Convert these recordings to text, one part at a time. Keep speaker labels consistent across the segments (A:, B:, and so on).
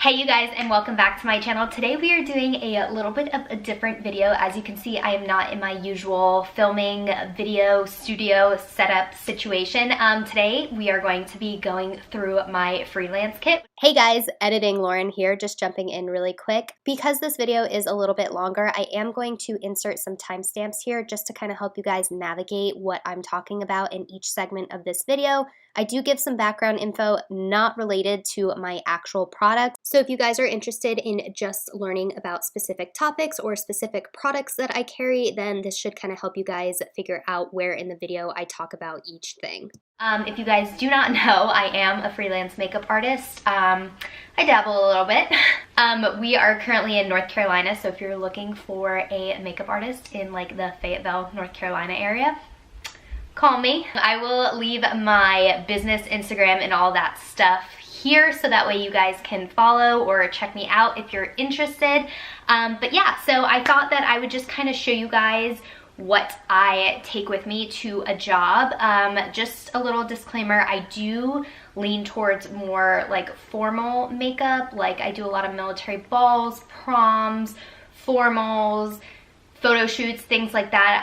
A: Hey you guys, and welcome back to my channel. Today we are doing a little bit of a different video. As you can see, I am not in my usual filming video studio setup situation. Today we are going to be going through my freelance kit. Hey guys, editing Lauren here, just jumping in really quick. Because this video is a little bit longer, I am going to insert some timestamps here just to kind of help you guys navigate what I'm talking about in each segment of this video. I do give some background info not related to my actual product. So if you guys are interested in just learning about specific topics or specific products that I carry, then this should kind of help you guys figure out where in the video I talk about each thing. If you guys do not know, I am a freelance makeup artist. I dabble a little bit. We are currently in North Carolina, so if you're looking for a makeup artist in like the Fayetteville, North Carolina area, call me. I will leave my business Instagram and all that stuff here so that way you guys can follow or check me out if you're interested. But yeah, so I thought that I would just kind of show you guys what I take with me to a job. Just a little disclaimer, I do lean towards more like formal makeup. Like I do a lot of military balls, proms, formals, photo shoots, things like that.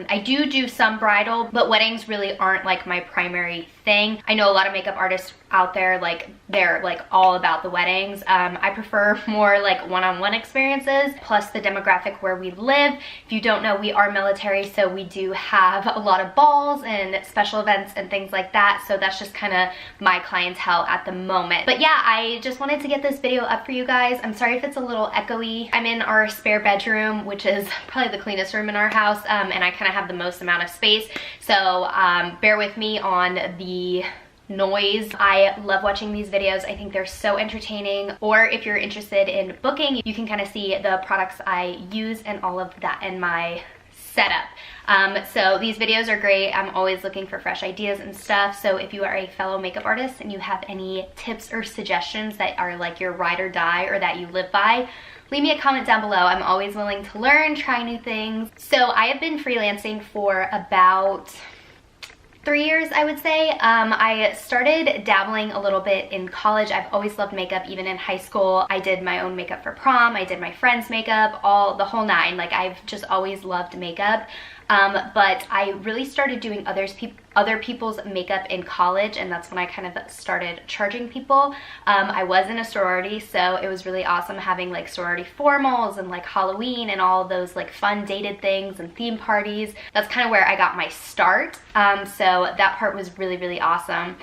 A: I do some bridal, but weddings really aren't like my primary thing. I know a lot of makeup artists out there, like they're like all about the weddings. I prefer more like one-on-one experiences, plus the demographic where we live. If you don't know, we are military, so we do have a lot of balls and special events and things like that. So that's just kind of my clientele at the moment. But yeah, I just wanted to get this video up for you guys. I'm sorry if it's a little echoey. I'm in our spare bedroom, which is probably the cleanest room in our house, and I kind of have the most amount of space. So bear with me on the noise. I love watching these videos. I think they're so entertaining. Or if you're interested in booking, you can kind of see the products I use and all of that in my setup. So these videos are great. I'm always looking for fresh ideas and stuff. So if you are a fellow makeup artist and you have any tips or suggestions that are like your ride or die or that you live by, leave me a comment down below. I'm always willing to learn, try new things. So I have been freelancing for about 3 years, I would say. I started dabbling a little bit in college. I've always loved makeup, even in high school. I did my own makeup for prom. I did my friend's makeup, the whole nine. Like I've just always loved makeup. But I really started doing other people's makeup in college, and that's when I kind of started charging people. I was in a sorority, so it was really awesome having like sorority formals and like Halloween and all those like fun dated things and theme parties. That's kind of where I got my start. So that part was really, really awesome.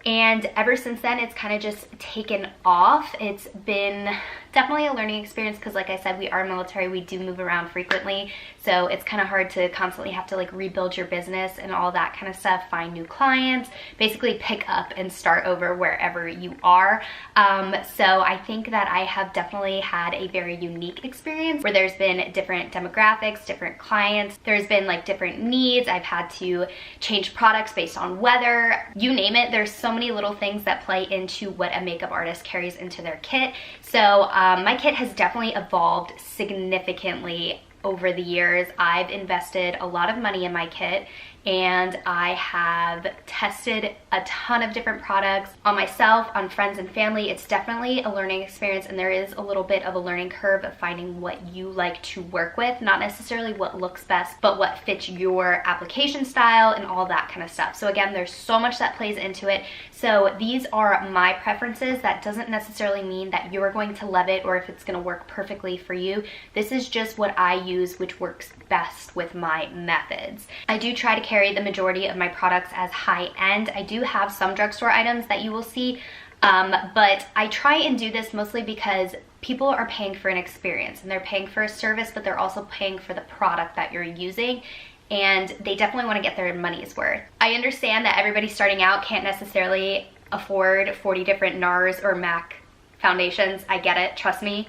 A: And ever since then, it's kind of just taken off. It's been definitely a learning experience because like I said, we are military, we do move around frequently. So it's kind of hard to constantly have to like rebuild your business and all that kind of stuff, find new clients, basically pick up and start over wherever you are. So I think that I have definitely had a very unique experience where there's been different demographics, different clients, there's been like different needs. I've had to change products based on weather, you name it. There's so many little things that play into what a makeup artist carries into their kit. So my kit has definitely evolved significantly over the years. I've invested a lot of money in my kit, and I have tested a ton of different products on myself, on friends and family. It's definitely a learning experience, and there is a little bit of a learning curve of finding what you like to work with, not necessarily what looks best, but what fits your application style and all that kind of stuff. So again, there's so much that plays into it. So these are my preferences. That doesn't necessarily mean that you're going to love it or if it's going to work perfectly for you. This is just what I use, which works best with my methods. I do try to carry the majority of my products as high end. I do have some drugstore items that you will see, but I try and do this mostly because people are paying for an experience and they're paying for a service, but they're also paying for the product that you're using, and they definitely want to get their money's worth. I understand that everybody starting out can't necessarily afford 40 different NARS or MAC foundations. I get it, trust me.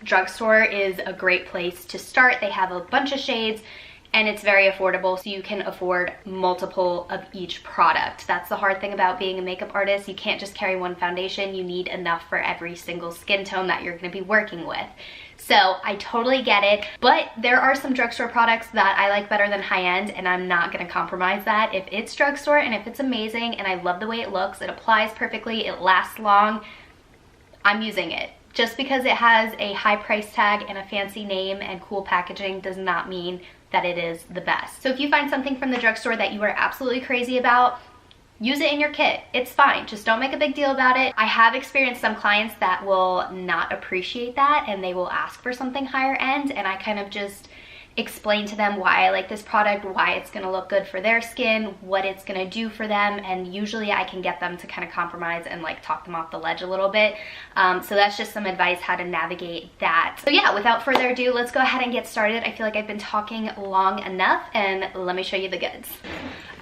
A: Drugstore is a great place to start. They have a bunch of shades and it's very affordable, so you can afford multiple of each product. That's the hard thing about being a makeup artist. You can't just carry one foundation. You need enough for every single skin tone that you're going to be working with. So I totally get it, but there are some drugstore products that I like better than high-end, and I'm not going to compromise that. If it's drugstore and if it's amazing and I love the way it looks, it applies perfectly, it lasts long, I'm using it. Just because it has a high price tag and a fancy name and cool packaging does not mean that it is the best. So if you find something from the drugstore that you are absolutely crazy about, use it in your kit. It's fine. Just don't make a big deal about it. I have experienced some clients that will not appreciate that and they will ask for something higher end, and I kind of just explain to them why I like this product, why it's gonna look good for their skin, what it's gonna do for them, and usually I can get them to kind of compromise and like talk them off the ledge a little bit. So that's just some advice how to navigate that. So yeah, without further ado, let's go ahead and get started. I feel like I've been talking long enough, and let me show you the goods.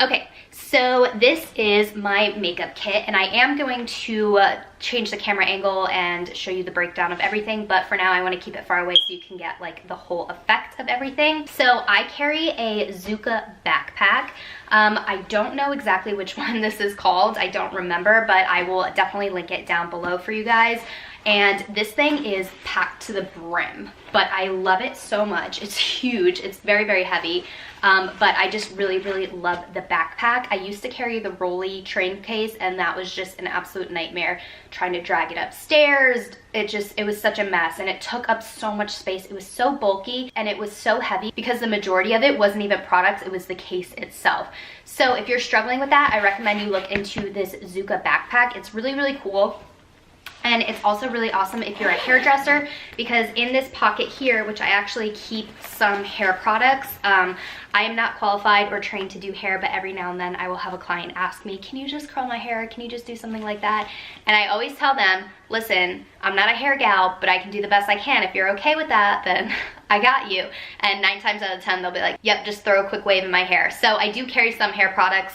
A: Okay, so this is my makeup kit, and I am going to change the camera angle and show you the breakdown of everything, but for now I want to keep it far away so you can get like the whole effect of everything. So I carry a Zuka backpack. I don't know exactly which one this is called, I don't remember, but I will definitely link it down below for you guys. And this thing is packed to the brim, but I love it so much. It's huge, it's very, very heavy, but I just really, really love the backpack. I used to carry the Rolly train case, and that was just an absolute nightmare trying to drag it upstairs. It was such a mess, and it took up so much space. It was so bulky, and it was so heavy because the majority of it wasn't even products, it was the case itself. So if you're struggling with that, I recommend you look into this Zuka backpack. It's really, really cool. And it's also really awesome if you're a hairdresser, because in this pocket here, which I actually keep some hair products, I am not qualified or trained to do hair, but every now and then I will have a client ask me, can you just curl my hair? Can you just do something like that? And I always tell them, listen, I'm not a hair gal, but I can do the best I can. If you're okay with that, then I got you. And 9 times out of 10, they'll be like, yep, just throw a quick wave in my hair. So I do carry some hair products.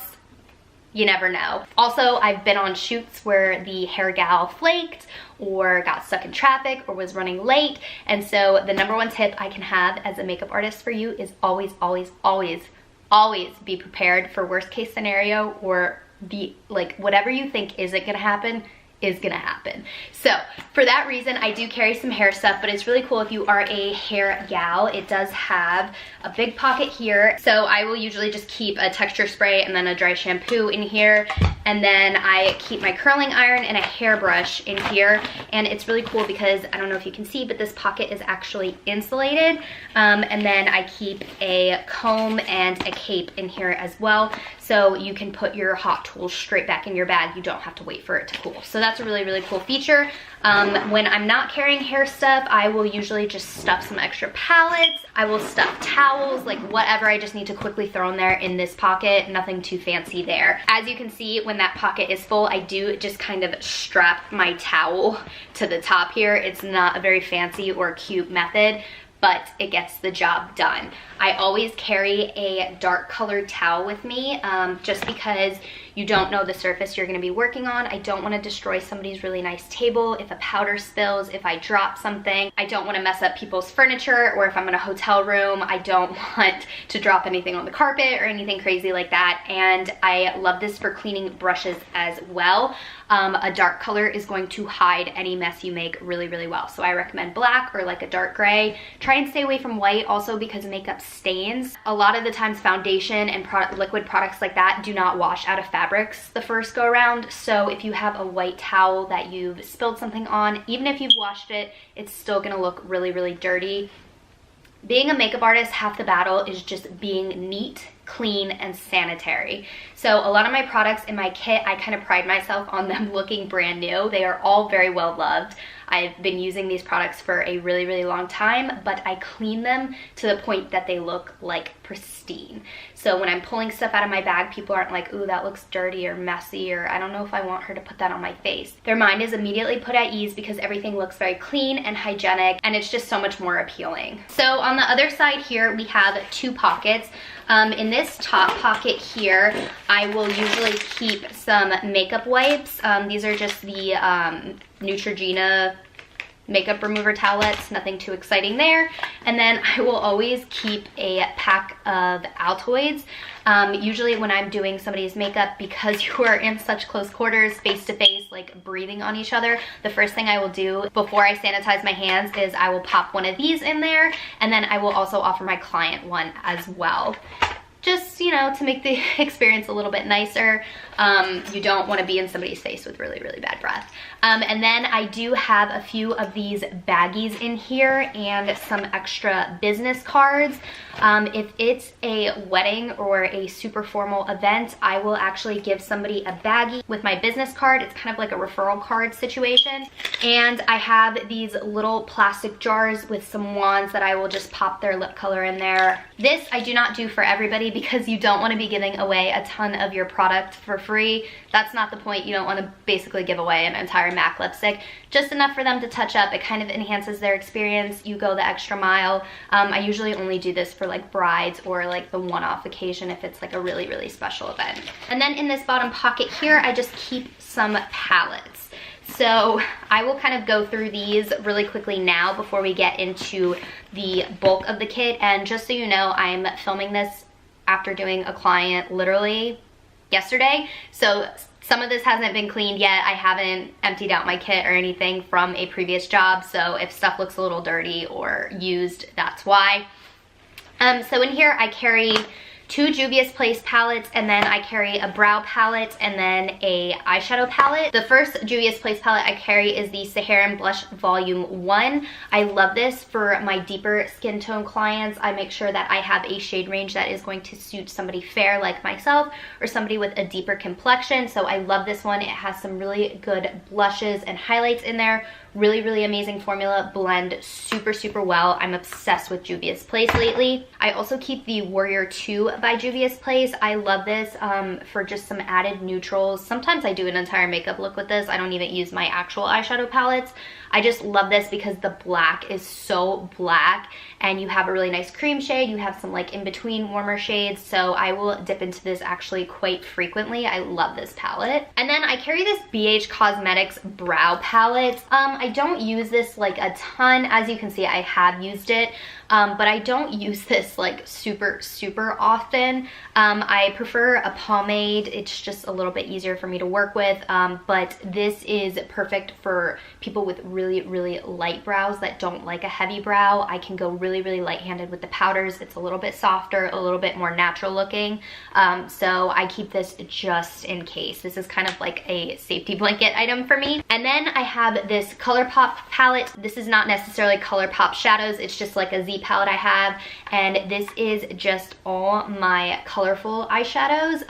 A: You never know. Also, I've been on shoots where the hair gal flaked or got stuck in traffic or was running late. And so the #1 tip I can have as a makeup artist for you is always, always, always, always be prepared for worst case scenario, or the like whatever you think isn't gonna happen is gonna happen. So for that reason, I do carry some hair stuff, but it's really cool if you are a hair gal. It does have a big pocket here. So I will usually just keep a texture spray and then a dry shampoo in here. And then I keep my curling iron and a hairbrush in here. And it's really cool because, I don't know if you can see, but this pocket is actually insulated. And then I keep a comb and a cape in here as well. So you can put your hot tools straight back in your bag. You don't have to wait for it to cool. So that's a really, really cool feature. When I'm not carrying hair stuff, I will usually just stuff some extra palettes. I will stuff towels, like whatever I just need to quickly throw in there in this pocket. Nothing too fancy there. As you can see, when that pocket is full, I do just kind of strap my towel to the top here. It's not a very fancy or cute method, but it gets the job done. I always carry a dark colored towel with me, just because you don't know the surface you're gonna be working on. I don't wanna destroy somebody's really nice table. If a powder spills, if I drop something, I don't wanna mess up people's furniture, or if I'm in a hotel room, I don't want to drop anything on the carpet or anything crazy like that. And I love this for cleaning brushes as well. A dark color is going to hide any mess you make really, really well. So I recommend black or like a dark gray. Try and stay away from white also because makeup stains. A lot of the times foundation and liquid products like that do not wash out of fabrics the first go around. So if you have a white towel that you've spilled something on, even if you've washed it, it's still gonna look really, really dirty. Being a makeup artist, half the battle is just being neat, clean, and sanitary. So a lot of my products in my kit, I kind of pride myself on them looking brand new. They are all very well loved. I've been using these products for a really, really long time, but I clean them to the point that they look like pristine. So when I'm pulling stuff out of my bag, people aren't like, ooh, that looks dirty or messy, or I don't know if I want her to put that on my face. Their mind is immediately put at ease because everything looks very clean and hygienic, and it's just so much more appealing. So on the other side here, we have 2 pockets. In this top pocket here, I will usually keep some makeup wipes. These are just the Neutrogena makeup remover towelettes, nothing too exciting there. And then I will always keep a pack of Altoids. Usually when I'm doing somebody's makeup, because you are in such close quarters, face to face, like breathing on each other, the first thing I will do before I sanitize my hands is I will pop one of these in there, and then I will also offer my client one as well. Just, you know, to make the experience a little bit nicer. You don't want to be in somebody's face with really, really bad breath. And then I do have a few of these baggies in here and some extra business cards. If it's a wedding or a super formal event, I will actually give somebody a baggie with my business card. It's kind of like a referral card situation. And I have these little plastic jars with some wands that I will just pop their lip color in there. This I do not do for everybody because you don't want to be giving away a ton of your product for free. That's not the point. You don't want to basically give away an entire MAC lipstick. Just enough for them to touch up. It kind of enhances their experience. You go the extra mile. I usually only do this for like brides or like the one-off occasion if it's like a really, really special event. And then in this bottom pocket here, I just keep some palettes. So I will kind of go through these really quickly now before we get into the bulk of the kit. And just so you know, I'm filming this after doing a client literally yesterday. So some of this hasn't been cleaned yet. I haven't emptied out my kit or anything from a previous job. So if stuff looks a little dirty or used, that's why. So in here I carry 2 Juvia's Place palettes, and then I carry a brow palette and then a eyeshadow palette. The first Juvia's Place palette I carry is the Saharan Blush Volume 1. I love this for my deeper skin tone clients. I make sure that I have a shade range that is going to suit somebody fair like myself or somebody with a deeper complexion. So I love this one. It has some really good blushes and highlights in there. Really, really amazing formula, blend super, super well. I'm obsessed with Juvia's Place lately. I also keep the Warrior 2 by Juvia's Place. I love this for just some added neutrals. Sometimes I do an entire makeup look with this. I don't even use my actual eyeshadow palettes. I just love this because the black is so black and you have a really nice cream shade. You have some like in between warmer shades. So I will dip into this actually quite frequently. I love this palette. And then I carry this BH Cosmetics brow palette. I don't use this like a ton. As you can see, I have used it. But I don't use this like super, super often. I prefer a pomade. It's just a little bit easier for me to work with. But this is perfect for people with really, really light brows that don't like a heavy brow. I can go really, really light-handed with the powders. It's a little bit softer, a little bit more natural looking. So I keep this just in case. This is kind of like a safety blanket item for me. And then I have this ColourPop palette. This is not necessarily ColourPop shadows. It's just like a Z palette I have, and this is just all my colorful eyeshadows.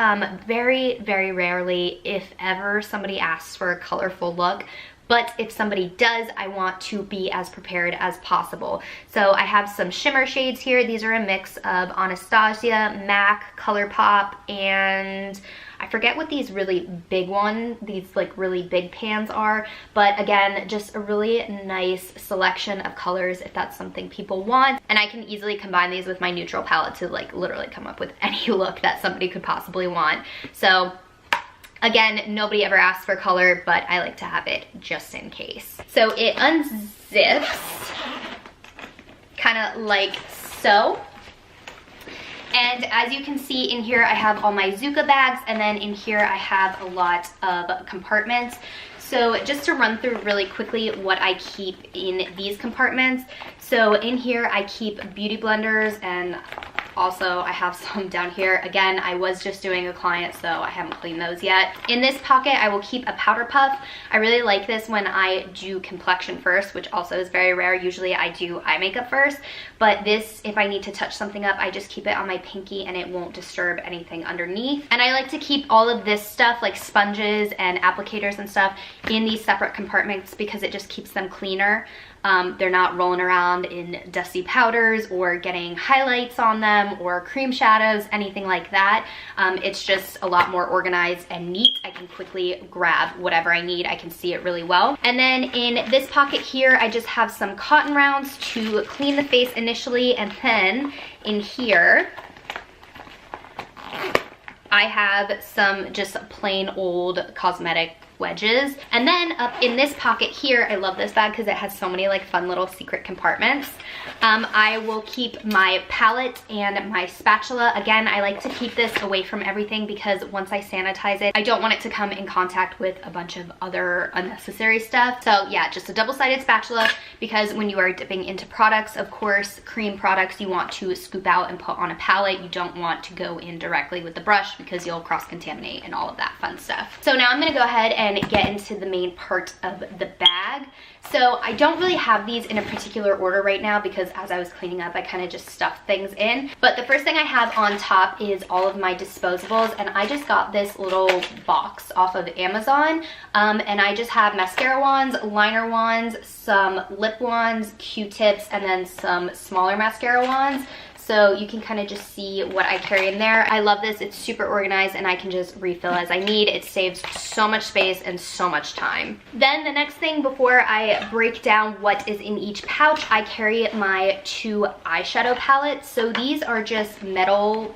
A: Very, very rarely, if ever, somebody asks for a colorful look. But if somebody does, I want to be as prepared as possible. So I have some shimmer shades here. These are a mix of Anastasia, MAC, ColourPop, and I forget what these really big these like really big pans are. But again, just a really nice selection of colors if that's something people want. And I can easily combine these with my neutral palette to like literally come up with any look that somebody could possibly want. So again, nobody ever asks for color, but I like to have it just in case. So it unzips kind of like so. And as you can see in here, I have all my Zuka bags, and then in here I have a lot of compartments. So just to run through really quickly what I keep in these compartments. So in here I keep beauty blenders, and also I have some down here. Again, I was just doing a client, so I haven't cleaned those yet. In this pocket, I will keep a powder puff. I really like this when I do complexion first, which also is very rare. Usually I do eye makeup first, but this, if I need to touch something up, I just keep it on my pinky and it won't disturb anything underneath. And I like to keep all of this stuff like sponges and applicators and stuff in these separate compartments because it just keeps them cleaner. They're not rolling around in dusty powders or getting highlights on them or cream shadows, anything like that. It's just a lot more organized and neat. I can quickly grab whatever I need. I can see it really well. And then in this pocket here, I just have some cotton rounds to clean the face initially. And then in here, I have some just plain old cosmetic wedges. And then up in this pocket here, I love this bag because it has so many like fun little secret compartments. I will keep my palette and my spatula. Again, I like to keep this away from everything because once I sanitize it, I don't want it to come in contact with a bunch of other unnecessary stuff. So yeah, just a double-sided spatula, because when you are dipping into products, of course, cream products, you want to scoop out and put on a palette. You don't want to go in directly with the brush because you'll cross-contaminate and all of that fun stuff. So now I'm gonna go ahead and and get into the main part of the bag. So I don't really have these in a particular order right now because as I was cleaning up, I kind of just stuffed things in. But the first thing I have on top is all of my disposables, and I just got this little box off of Amazon. And I just have mascara wands, liner wands, some lip wands, Q-tips, and then some smaller mascara wands. So you can kind of just see what I carry in there. I love this. It's super organized and I can just refill as I need. It saves so much space and so much time. Then the next thing before I break down what is in each pouch, I carry my 2 eyeshadow palettes. So these are just metal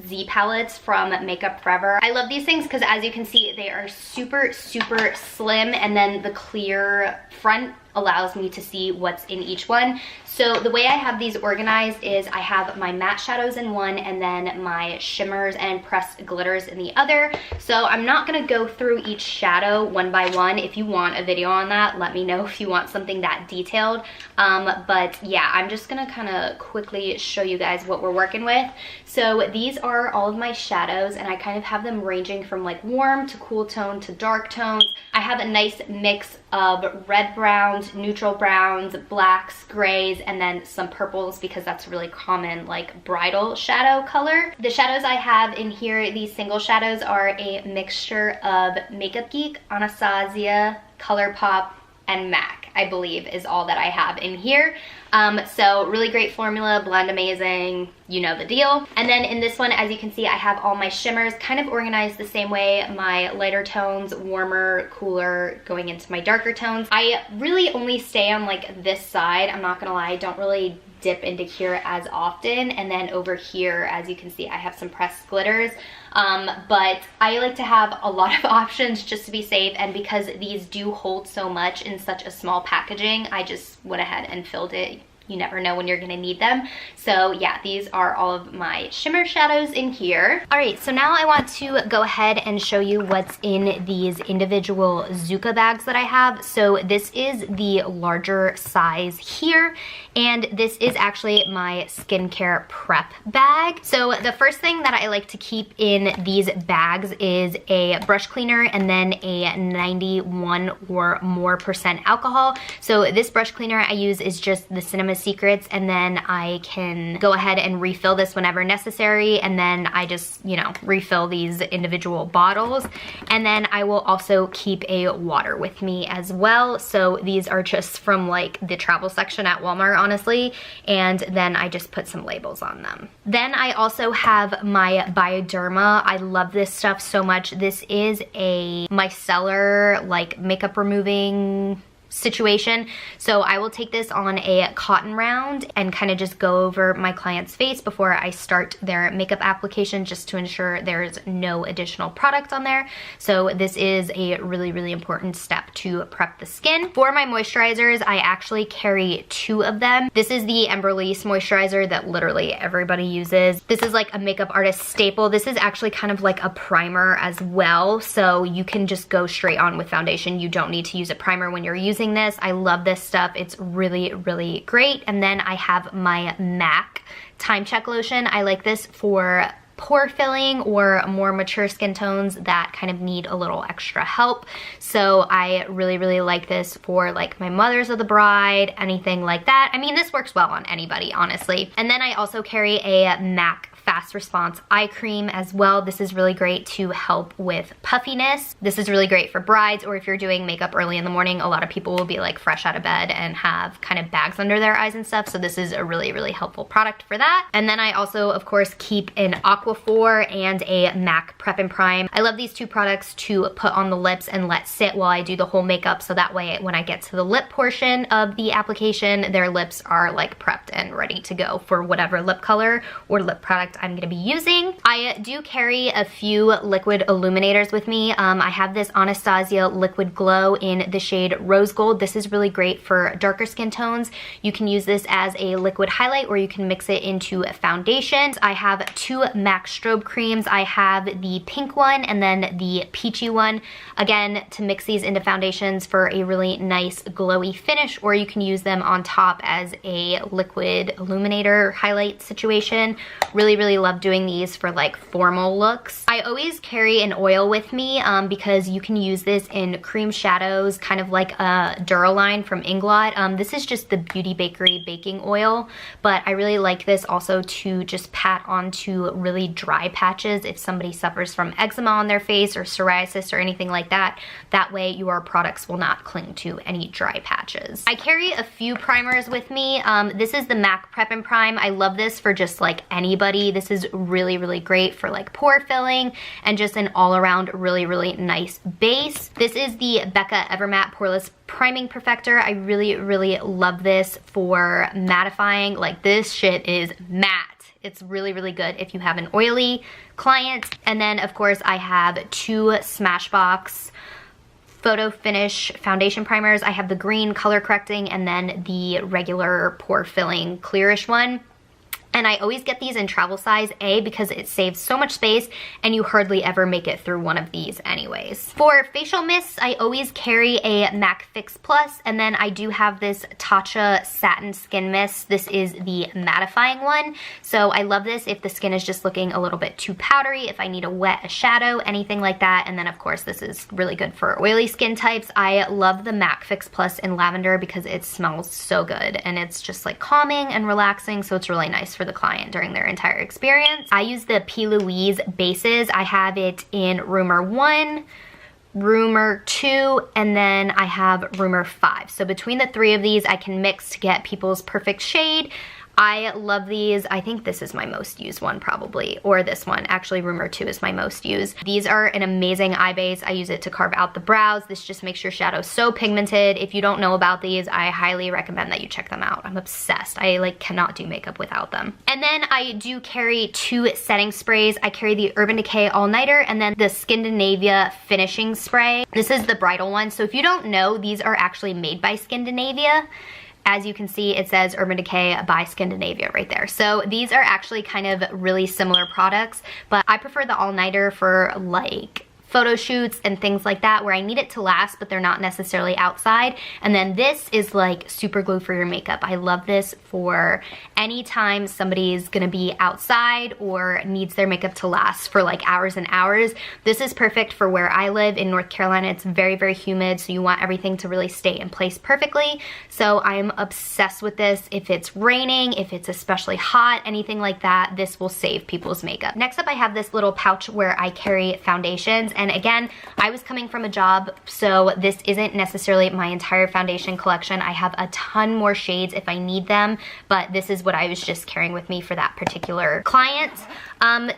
A: Z palettes from Makeup Forever. I love these things because as you can see, they are super, super slim, and then the clear front allows me to see what's in each one. So the way I have these organized is I have my matte shadows in one and then my shimmers and pressed glitters in the other. So I'm not gonna go through each shadow one by one. If you want a video on that, let me know if you want something that detailed. But yeah, I'm just gonna kind of quickly show you guys what we're working with. So these are all of my shadows, and I kind of have them ranging from like warm to cool tone to dark tones. I have a nice mix of red browns, neutral browns, blacks, grays, and then some purples because that's a really common like bridal shadow color. The shadows I have in here, these single shadows, are a mixture of Makeup Geek, Anastasia, ColourPop, and MAC, I believe is all that I have in here. So really great formula, blend amazing, you know the deal. And then in this one, as you can see, I have all my shimmers kind of organized the same way. My lighter tones, warmer, cooler, going into my darker tones. I really only stay on like this side, I'm not gonna lie, I don't really dip into here as often. And then over here, as you can see, I have some pressed glitters. But I like to have a lot of options just to be safe, and because these do hold so much in such a small packaging, I just went ahead and filled it. You never know when you're gonna need them. So yeah, these are all of my shimmer shadows in here. All right, so now I want to go ahead and show you what's in these individual Zuka bags that I have. So this is the larger size here, and this is actually my skincare prep bag. So the first thing that I like to keep in these bags is a brush cleaner and then a 91 or more % alcohol. So this brush cleaner I use is just the Cinema Secrets, and then I can go ahead and refill this whenever necessary, and then I just, you know, refill these individual bottles. And then I will also keep a water with me as well. So these are just from like the travel section at Walmart, honestly, and then I just put some labels on them. Then I also have my Bioderma. I love this stuff so much. This is a micellar like makeup removing situation. So I will take this on a cotton round and kind of just go over my client's face before I start their makeup application, just to ensure there's no additional product on there. So this is a really, really important step to prep the skin. For my moisturizers, I actually carry 2 of them. This is the Embryolisse moisturizer that literally everybody uses. This is like a makeup artist staple. This is actually kind of like a primer as well. So you can just go straight on with foundation. You don't need to use a primer when you're using this. I love this stuff. It's really, really great. And then I have my MAC Time Check lotion. I like this for pore filling or more mature skin tones that kind of need a little extra help. So I really, really like this for like my mothers of the bride, anything like that. I mean, this works well on anybody, honestly. And then I also carry a MAC Fast Response eye cream as well. This is really great to help with puffiness. This is really great for brides, or if you're doing makeup early in the morning. A lot of people will be like fresh out of bed and have kind of bags under their eyes and stuff. So this is a really, really helpful product for that. And then I also, of course, keep an Aquaphor and a MAC Prep and Prime. I love these 2 products to put on the lips and let sit while I do the whole makeup. So that way, when I get to the lip portion of the application, their lips are like prepped and ready to go for whatever lip color or lip product I'm gonna be using. I do carry a few liquid illuminators with me. I have this Anastasia Liquid Glow in the shade Rose Gold. This is really great for darker skin tones. You can use this as a liquid highlight, or you can mix it into foundations. I have 2 MAC strobe creams. I have the pink one and then the peachy one. Again, to mix these into foundations for a really nice glowy finish, or you can use them on top as a liquid illuminator highlight situation. Really, really really love doing these for like formal looks. I always carry an oil with me because you can use this in cream shadows, kind of like a Duraline from Inglot. This is just the Beauty Bakery baking oil, but I really like this also to just pat onto really dry patches if somebody suffers from eczema on their face or psoriasis or anything like that. That way your products will not cling to any dry patches. I carry a few primers with me. This is the MAC Prep and Prime. I love this for just like anybody. This is really, really great for like pore filling and just an all around really, really nice base. This is the Becca Evermatte Poreless Priming Perfector. I really, really love this for mattifying. Like this shit is matte. It's really, really good if you have an oily client. And then of course I have two Smashbox Photo Finish foundation primers. I have the green color correcting and then the regular pore filling clearish one. And I always get these in travel size A because it saves so much space and you hardly ever make it through one of these anyways. For facial mists, I always carry a MAC Fix Plus, and then I do have this Tatcha Satin Skin Mist. This is the mattifying one. So I love this if the skin is just looking a little bit too powdery, if I need a wet shadow, anything like that. And then of course this is really good for oily skin types. I love the MAC Fix Plus in lavender because it smells so good and it's just like calming and relaxing, so it's really nice for the client during their entire experience. I use the P. Louise bases. I have it in Rumor 1, Rumor 2, and then I have Rumor 5. So between the three of these, I can mix to get people's perfect shade. I love these. I think this is my most used one probably, or this one. Actually, Rumor 2 is my most used. These are an amazing eye base. I use it to carve out the brows. This just makes your shadow so pigmented. If you don't know about these, I highly recommend that you check them out. I'm obsessed. I like cannot do makeup without them. And then I do carry two setting sprays. I carry the Urban Decay All Nighter and then the Skindinavia Finishing Spray. This is the bridal one. So if you don't know, these are actually made by Skindinavia. As you can see, it says Urban Decay by Skindinavia right there. So these are actually kind of really similar products, but I prefer the all-nighter for like photo shoots and things like that where I need it to last, but they're not necessarily outside. And then this is like super glue for your makeup. I love this for anytime somebody's gonna be outside or needs their makeup to last for like hours and hours. This is perfect for where I live in North Carolina. It's very, very humid, so you want everything to really stay in place perfectly. So I'm obsessed with this. If it's raining, if it's especially hot, anything like that, this will save people's makeup. Next up, I have this little pouch where I carry foundations. And again, I was coming from a job, so this isn't necessarily my entire foundation collection. I have a ton more shades if I need them, but this is what I was just carrying with me for that particular client.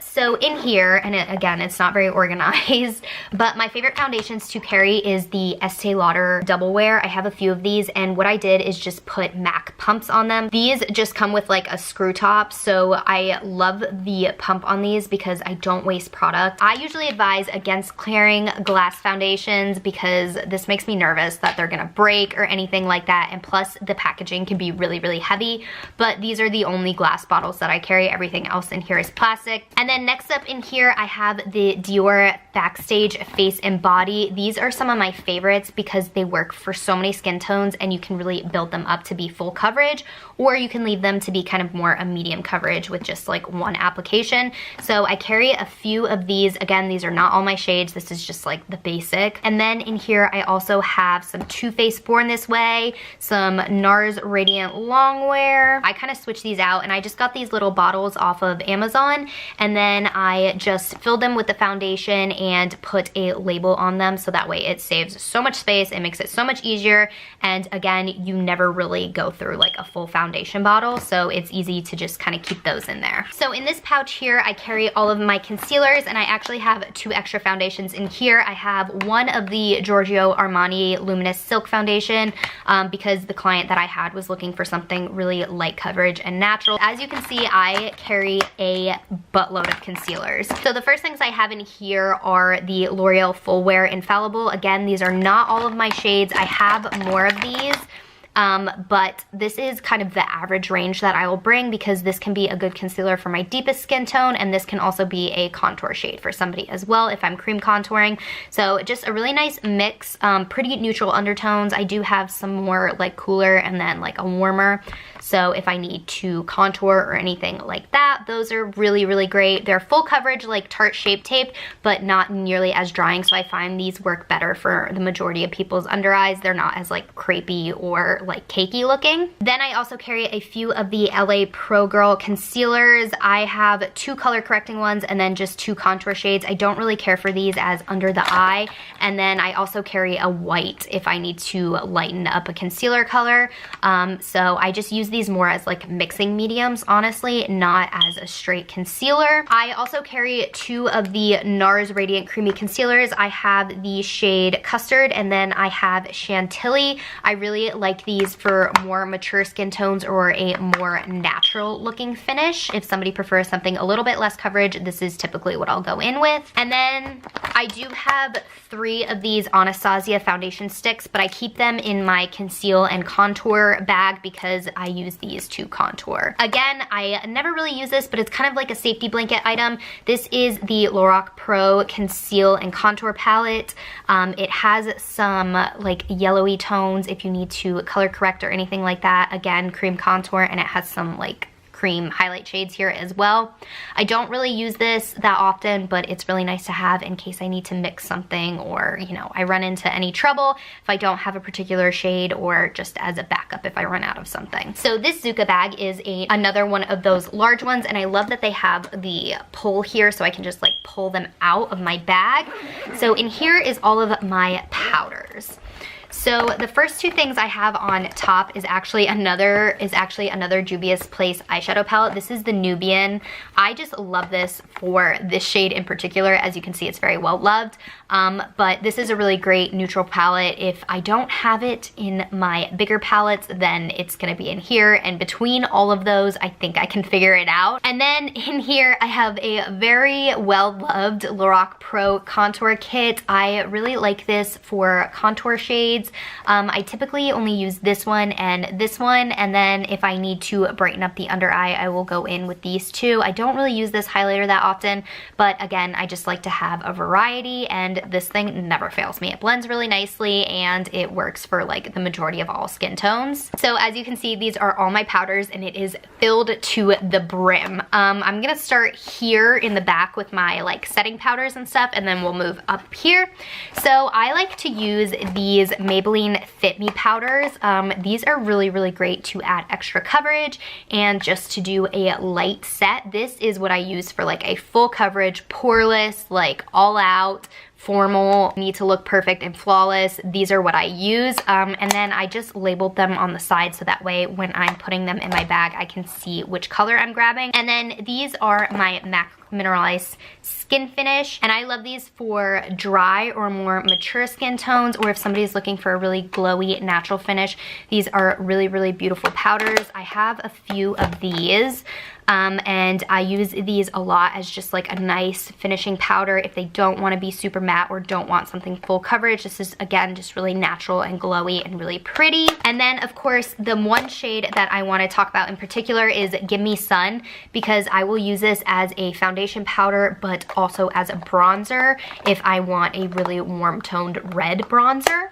A: So in here, and again, it's not very organized, but my favorite foundations to carry is the Estee Lauder Double Wear. I have a few of these, and what I did is just put MAC pumps on them. These just come with like a screw top, so I love the pump on these because I don't waste product. I usually advise against clearing glass foundations because this makes me nervous that they're gonna break or anything like that, and plus the packaging can be really, really heavy, but these are the only glass bottles that I carry. Everything else in here is plastic. And then next up in here, I have the Dior Backstage Face and Body. These are some of my favorites because they work for so many skin tones and you can really build them up to be full coverage, or you can leave them to be kind of more a medium coverage with just like one application. So I carry a few of these. Again, these are not all my shades. This is just like the basic. And then in here, I also have some Too Faced Born This Way, some NARS Radiant Longwear. I kind of switched these out and I just got these little bottles off of Amazon, and then I just filled them with the foundation and put a label on them so that way it saves so much space. It makes it so much easier, and again, you never really go through like a full foundation bottle, so it's easy to just kind of keep those in there. So in this pouch here, I carry all of my concealers, and I actually have two extra foundations in here. I have one of the Giorgio Armani Luminous Silk Foundation because the client that I had was looking for something really light coverage and natural. As you can see, I carry a buttload of concealers. So the first things I have in here are the L'Oreal Full Wear Infallible. Again, these are not all of my shades. I have more of these. but this is kind of the average range that I will bring because this can be a good concealer for my deepest skin tone, and this can also be a contour shade for somebody as well if I'm cream contouring. So just a really nice mix, pretty neutral undertones. I do have some more like cooler and then like a warmer. So if I need to contour or anything like that, those are really, really great. They're full coverage like Tarte Shape Tape, but not nearly as drying. So I find these work better for the majority of people's under eyes. They're not as like crepey or like cakey looking. Then I also carry a few of the LA Pro Girl concealers. I have 2 color correcting ones and then just 2 contour shades. I don't really care for these as under the eye. And then I also carry a white if I need to lighten up a concealer color. So I just use these more as like mixing mediums, honestly, not as a straight concealer. I also carry 2 of the NARS Radiant Creamy Concealers. I have the shade Custard and then I have Chantilly. I really like these for more mature skin tones or a more natural looking finish. If somebody prefers something a little bit less coverage, this is typically what I'll go in with. And then I do have 3 of these Anastasia foundation sticks, but I keep them in my conceal and contour bag because I use these to contour. Again, I never really use this, but it's kind of like a safety blanket item. This is the Lorac Pro Conceal and Contour Palette. It has some like yellowy tones if you need to color correct or anything like that. Again, cream contour, and it has some like cream highlight shades here as well. I don't really use this that often, but it's really nice to have in case I need to mix something or, you know, I run into any trouble if I don't have a particular shade, or just as a backup if I run out of something. So this Zuka bag is another one of those large ones, and I love that they have the pull here so I can just like pull them out of my bag. So in here is all of my powders. So the first 2 things I have on top is actually another Juvia's Place eyeshadow palette. This is the Nubian. I just love this for this shade in particular. As you can see, it's very well loved. But this is a really great neutral palette. If I don't have it in my bigger palettes, then it's gonna be in here. And between all of those, I think I can figure it out. And then in here, I have a very well loved Lorac Pro contour kit. I really like this for contour shades. I typically only use this one, and then if I need to brighten up the under eye, I will go in with these 2. I don't really use this highlighter that often, but again, I just like to have a variety, and this thing never fails me. It blends really nicely, and it works for like the majority of all skin tones. So as you can see, these are all my powders, and it is filled to the brim. I'm gonna start here in the back with my like setting powders and stuff, and then we'll move up here. So I like to use these Maybelline Fit Me powders. These are really, really great to add extra coverage and just to do a light set. This is what I use for like a full coverage, poreless, like all out, formal, need to look perfect and flawless. These are what I use. And then I just labeled them on the side so that way when I'm putting them in my bag, I can see which color I'm grabbing. And then these are my MAC Mineralized Skin Finish, and I love these for dry or more mature skin tones, or if somebody's looking for a really glowy natural finish. These are really, really beautiful powders. I have a few of these. And I use these a lot as just like a nice finishing powder if they don't want to be super matte or don't want something full coverage. This is, again, just really natural and glowy and really pretty. And then, of course, the one shade that I want to talk about in particular is Give Me Sun, because I will use this as a foundation powder, but also as a bronzer if I want a really warm toned red bronzer.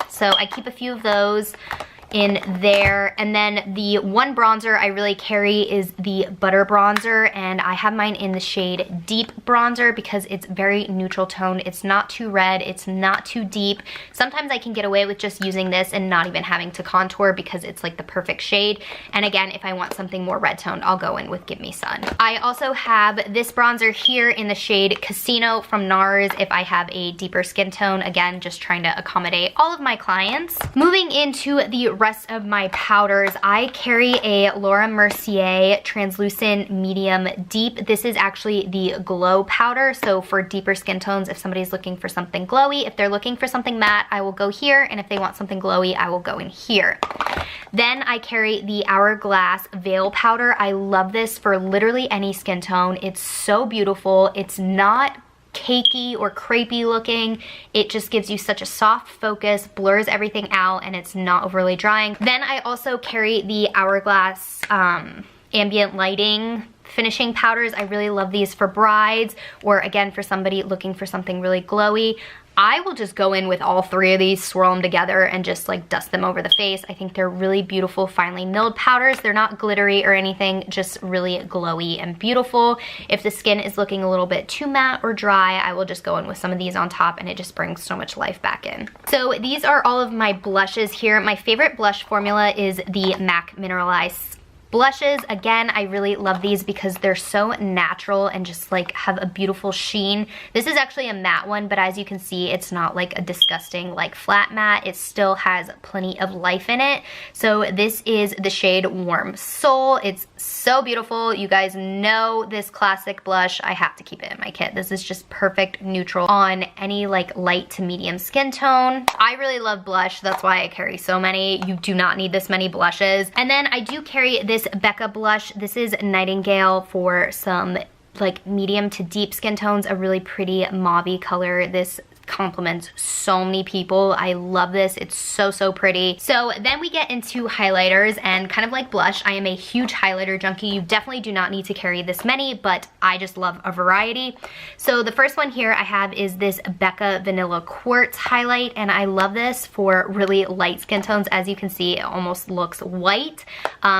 A: So I keep a few of those in there. And then the one bronzer I really carry is the Butter Bronzer, and I have mine in the shade Deep Bronzer because it's very neutral tone. It's not too red, it's not too deep. Sometimes I can get away with just using this and not even having to contour because it's like the perfect shade. And again, if I want something more red toned, I'll go in with Give Me Sun. I also have this bronzer here in the shade Casino from NARS if I have a deeper skin tone. Again, just trying to accommodate all of my clients. Moving into the rest of my powders, I carry a Laura Mercier Translucent Medium Deep. This is actually the glow powder, so for deeper skin tones, if somebody's looking for something glowy, if they're looking for something matte, I will go here, and if they want something glowy, I will go in here. Then I carry the Hourglass Veil Powder. I love this for literally any skin tone. It's so beautiful. It's not cakey or crepey looking. It just gives you such a soft focus, blurs everything out, and it's not overly drying. Then I also carry the Hourglass ambient lighting finishing powders. I really love these for brides, or again for somebody looking for something really glowy. I will just go in with all three of these, swirl them together, and just like dust them over the face. I think they're really beautiful, finely milled powders. They're not glittery or anything, just really glowy and beautiful. If the skin is looking a little bit too matte or dry, I will just go in with some of these on top, and it just brings so much life back in. So these are all of my blushes here. My favorite blush formula is the MAC Mineralized blushes. Again, I really love these because they're so natural and just like have a beautiful sheen. This is actually a matte one, but as you can see, it's not like a disgusting like flat matte. It still has plenty of life in it. So this is the shade Warm Soul. It's so beautiful. You guys know this classic blush. I have to keep it in my kit. This is just perfect neutral on any like light to medium skin tone. I really love blush. That's why I carry so many. You do not need this many blushes. And then I do carry this Becca blush. This is Nightingale for some like medium to deep skin tones, a really pretty mauvey color. This compliments so many people. I love this. It's so, so pretty. So then we get into highlighters, and kind of like blush, I am a huge highlighter junkie. You definitely do not need to carry this many, but I just love a variety. So the first one here I have is this Becca Vanilla Quartz highlight, and I love this for really light skin tones. As you can see, it almost looks white.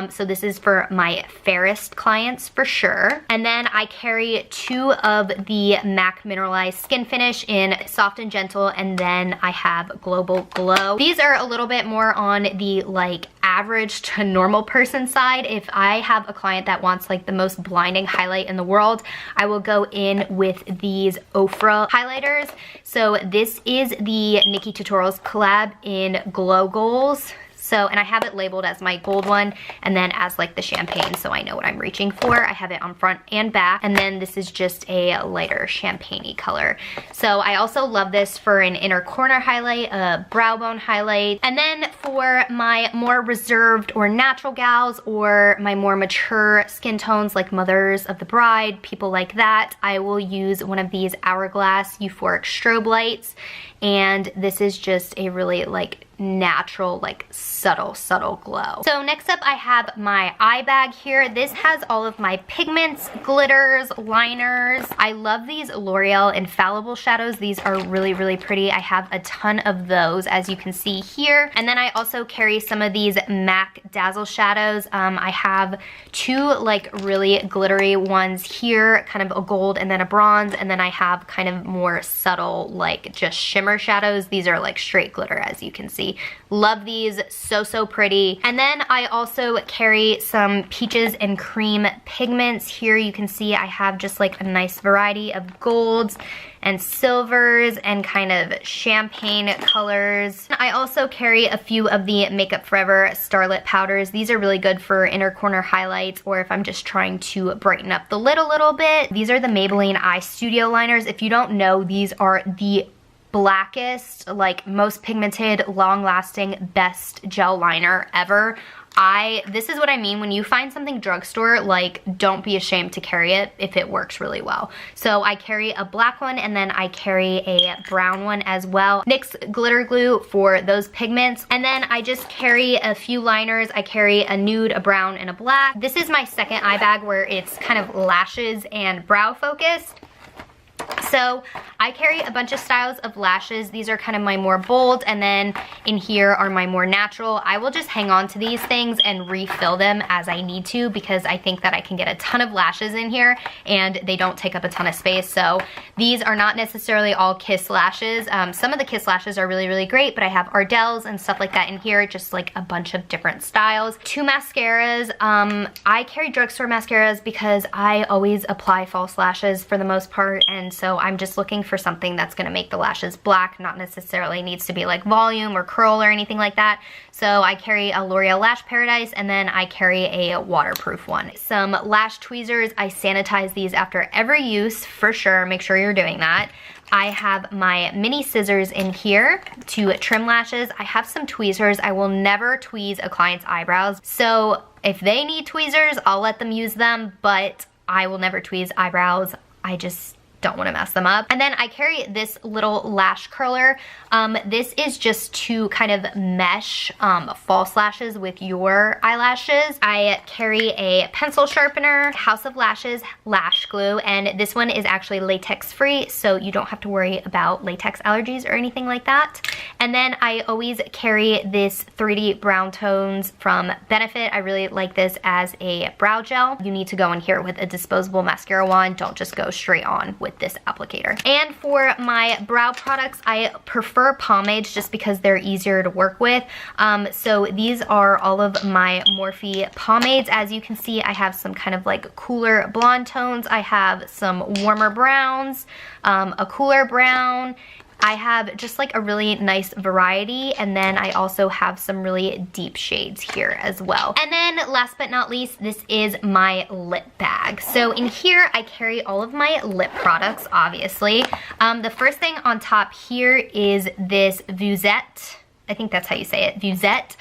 A: So this is for my fairest clients for sure. And then I carry two of the MAC Mineralized Skin Finish in Soft and Gentle, and then I have Global Glow. These are a little bit more on the like average to normal person side. If I have a client that wants like the most blinding highlight in the world, I will go in with these Ofra highlighters. So this is the Nikki Tutorials collab in Glow Goals. So, and I have it labeled as my gold one, and then as like the champagne, so I know what I'm reaching for. I have it on front and back, and then this is just a lighter champagne-y color. So I also love this for an inner corner highlight, a brow bone highlight, and then for my more reserved or natural gals, or my more mature skin tones like mothers of the bride, people like that, I will use one of these Hourglass Euphoric Strobe Lights, and this is just a really like natural, like subtle glow. So next up I have my eye bag here. This has all of my pigments, glitters, liners. I love these L'Oreal Infallible shadows. These are really, really pretty. I have a ton of those, as you can see here. And then I also carry some of these MAC Dazzle shadows. I have two like really glittery ones here, kind of a gold and then a bronze, and then I have kind of more subtle like just shimmer shadows. These are like straight glitter, as you can see. Love these, so pretty. And then I also carry some peaches and cream pigments. Here you can see I have just like a nice variety of golds and silvers and kind of champagne colors. I also carry a few of the Makeup Forever Starlit powders. These are really good for inner corner highlights, or if I'm just trying to brighten up the lid a little bit. These are the Maybelline Eye Studio liners. If you don't know, these are the blackest, like most pigmented, long-lasting, best gel liner ever. This is what I mean when you find something drugstore, like don't be ashamed to carry it if it works really well. So I carry a black one, and then I carry a brown one as well. NYX glitter glue for those pigments. And then I just carry a few liners. I carry a nude, a brown, and a black. This is my second eye bag where it's kind of lashes and brow focused. So I carry a bunch of styles of lashes. These are kind of my more bold, and then in here are my more natural. I will just hang on to these things and refill them as I need to, because I think that I can get a ton of lashes in here and they don't take up a ton of space. So these are not necessarily all Kiss lashes. Some of the Kiss lashes are really, really great, but I have Ardell's and stuff like that in here, just like a bunch of different styles. Two mascaras. I carry drugstore mascaras because I always apply false lashes for the most part, and so I'm just looking for something that's going to make the lashes black, not necessarily needs to be like volume or curl or anything like that. So I carry a L'Oreal Lash Paradise, and then I carry a waterproof one. Some lash tweezers. I sanitize these after every use for sure. Make sure you're doing that. I have my mini scissors in here to trim lashes. I have some tweezers. I will never tweeze a client's eyebrows. So if they need tweezers, I'll let them use them, but I will never tweeze eyebrows. I just don't want to mess them up. And then I carry this little lash curler. This is just to kind of mesh false lashes with your eyelashes. I carry a pencil sharpener, House of Lashes lash glue, and this one is actually latex free, so you don't have to worry about latex allergies or anything like that. And then I always carry this 3D brown tones from Benefit. I really like this as a brow gel. You need to go in here with a disposable mascara wand. Don't just go straight on with this applicator. And for my brow products, I prefer pomades just because they're easier to work with. So these are all of my Morphe pomades. As you can see, I have some kind of like cooler blonde tones. I have some warmer browns, a cooler brown. I have just like a really nice variety, and then I also have some really deep shades here as well. And then last but not least, this is my lip bag. So in here I carry all of my lip products, obviously. The first thing on top here is this Vuzette, I think that's how you say it, Vuzette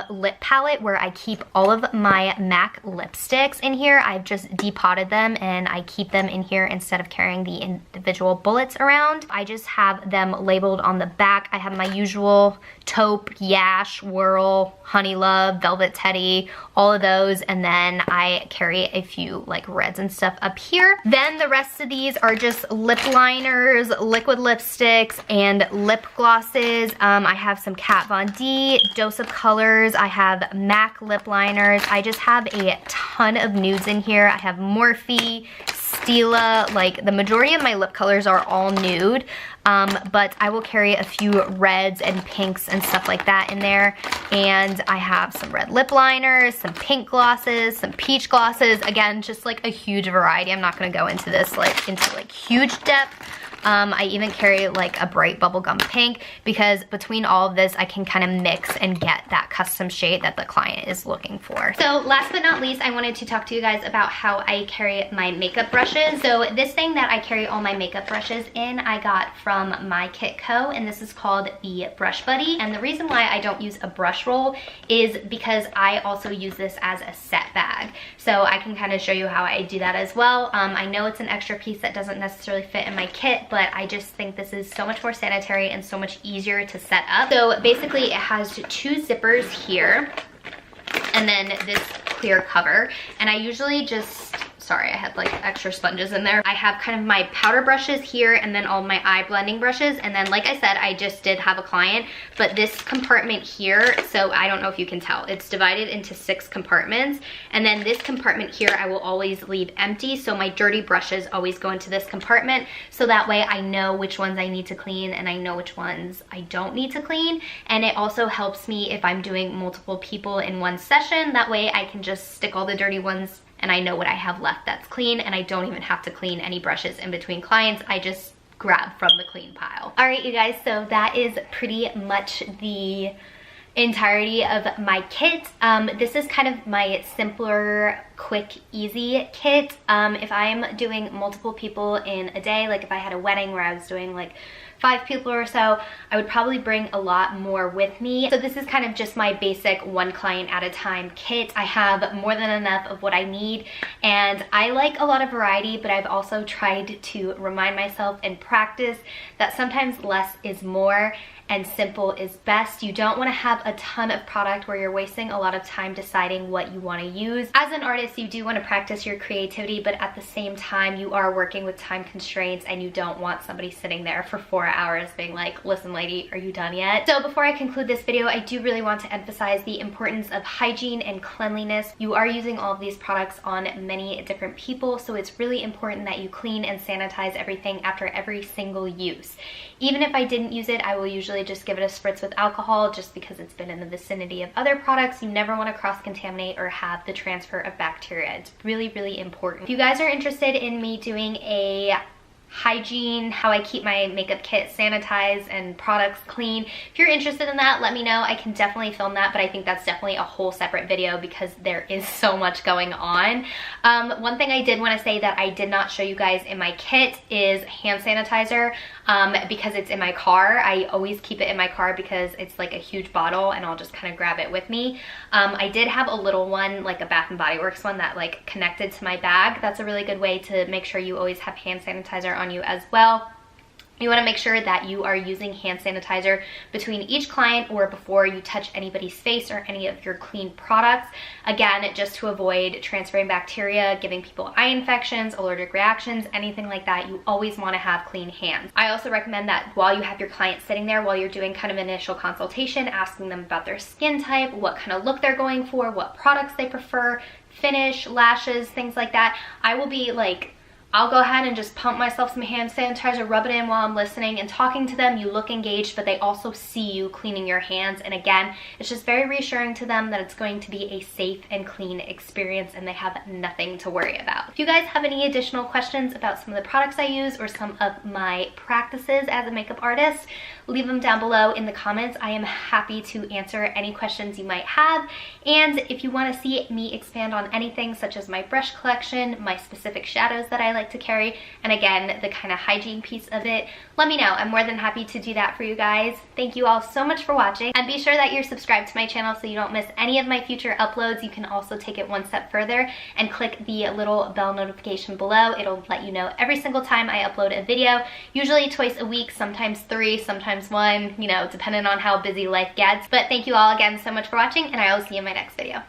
A: lip palette, where I keep all of my MAC lipsticks in here. I've just depotted them and I keep them in here instead of carrying the individual bullets around. I just have them labeled on the back. I have my usual taupe, Yash, Whirl, Honey Love, Velvet Teddy, all of those, and then I carry a few like reds and stuff up here. Then the rest of these are just lip liners, liquid lipsticks, and lip glosses. I have some Kat Von D, Dose of Colors. I have MAC lip liners. I just have a ton of nudes in here. I have Morphe, Stila, like the majority of my lip colors are all nude, but I will carry a few reds and pinks and stuff like that in there. And I have some red lip liners, some pink glosses, some peach glosses. Again, just like a huge variety. I'm not gonna go into this into huge depth. I even carry like a bright bubblegum pink because between all of this I can kind of mix and get that custom shade that the client is looking for. So last but not least, I wanted to talk to you guys about how I carry my makeup brushes. So this thing that I carry all my makeup brushes in, I got from My Kit Co, and this is called the Brush Buddy. And the reason why I don't use a brush roll is because I also use this as a set bag. So I can kind of show you how I do that as well. I know it's an extra piece that doesn't necessarily fit in my kit, but I just think this is so much more sanitary and so much easier to set up. So basically it has two zippers here and then this clear cover, and I usually just, sorry, I had like extra sponges in there. I have kind of my powder brushes here and then all my eye blending brushes. And then like I said, I just did have a client, but this compartment here, so I don't know if you can tell, it's divided into 6 compartments. And then this compartment here, I will always leave empty. So my dirty brushes always go into this compartment. So that way I know which ones I need to clean and I know which ones I don't need to clean. And it also helps me if I'm doing multiple people in one session. That way I can just stick all the dirty ones and I know what I have left that's clean, and I don't even have to clean any brushes in between clients. I just grab from the clean pile. All right, you guys, so that is pretty much the entirety of my kit. This is kind of my simpler, quick, easy kit. If I'm doing multiple people in a day, like if I had a wedding where I was doing like 5 people or so, I would probably bring a lot more with me. So this is kind of just my basic 1 client at a time kit. I have more than enough of what I need, and I like a lot of variety, but I've also tried to remind myself and practice that sometimes less is more and simple is best. You don't want to have a ton of product where you're wasting a lot of time deciding what you want to use. As an artist, you do want to practice your creativity, but at the same time, you are working with time constraints and you don't want somebody sitting there for 4 hours being like, listen lady, are you done yet? So before I conclude this video, I do really want to emphasize the importance of hygiene and cleanliness. You are using all of these products on many different people, so it's really important that you clean and sanitize everything after every single use. Even if I didn't use it, I will usually just give it a spritz with alcohol just because it's been in the vicinity of other products. You never want to cross-contaminate or have the transfer of bacteria. It's really, really important. If you guys are interested in me doing a hygiene, how I keep my makeup kit sanitized and products clean, if you're interested in that, let me know. I can definitely film that, but I think that's definitely a whole separate video because there is so much going on. One thing I did want to say that I did not show you guys in my kit is hand sanitizer. Because it's in my car. I always keep it in my car because it's like a huge bottle and I'll just kind of grab it with me. I did have a little one, like a Bath and Body Works one that like connected to my bag. That's a really good way to make sure you always have hand sanitizer on you as well. You want to make sure that you are using hand sanitizer between each client or before you touch anybody's face or any of your clean products. Again, just to avoid transferring bacteria, giving people eye infections, allergic reactions, anything like that. You always want to have clean hands. I also recommend that while you have your client sitting there, while you're doing kind of initial consultation, asking them about their skin type, what kind of look they're going for, what products they prefer, finish, lashes, things like that. I will be like, I'll go ahead and just pump myself some hand sanitizer, rub it in while I'm listening and talking to them. You look engaged, but they also see you cleaning your hands. And again, it's just very reassuring to them that it's going to be a safe and clean experience and they have nothing to worry about. If you guys have any additional questions about some of the products I use or some of my practices as a makeup artist, leave them down below in the comments. I am happy to answer any questions you might have. And if you want to see me expand on anything such as my brush collection, my specific shadows that I like to carry, and again, the kind of hygiene piece of it, let me know. I'm more than happy to do that for you guys. Thank you all so much for watching, and be sure that you're subscribed to my channel so you don't miss any of my future uploads. You can also take it one step further and click the little bell notification below. It'll let you know every single time I upload a video, usually twice a week, sometimes 3, sometimes 1, you know, depending on how busy life gets. But thank you all again so much for watching, and I will see you in my next video.